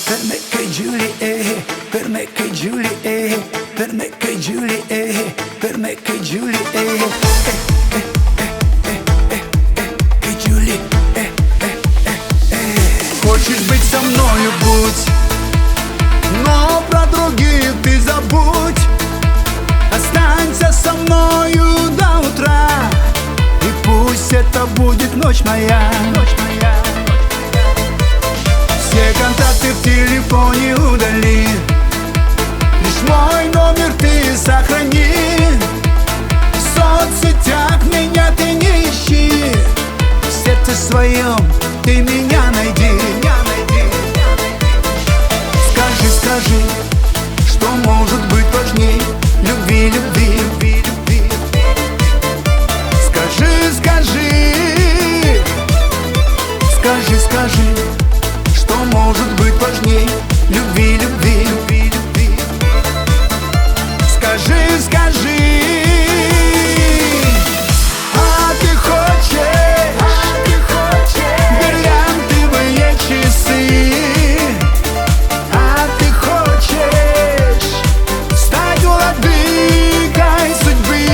Per me che Julie, per me che Julie, per me che Julie, per me che Julie, Julie, Хочешь быть со мною, будь, но про других ты забудь. Останься со мною до утра, и пусть это будет ночь моя. Все контакты в телефоне удали, лишь мой номер ты сохрани. В соцсетях меня ты не ищи, в сердце своем ты меня найди. Скажи, скажи, что может быть важней любви, любви, любви, любви. Скажи, скажи, скажи, скажи, что может быть важней любви, любви, любви, любви. Скажи, скажи. А ты хочешь бриллиантовые часы? А ты хочешь стать владыкой судьбы?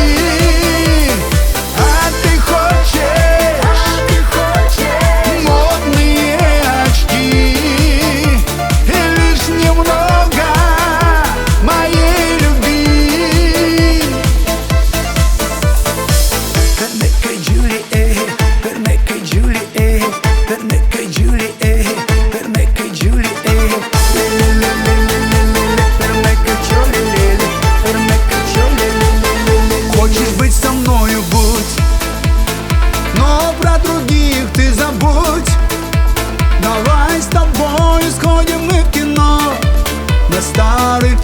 А ты хочешь модные очки и лишь немного моей любви? per me che Julie, per me che Julie, per me che Julie, per me che Julie, Хочешь быть со мною, будь, но про других ты забудь. Давай с тобой сходим мы в кино на старых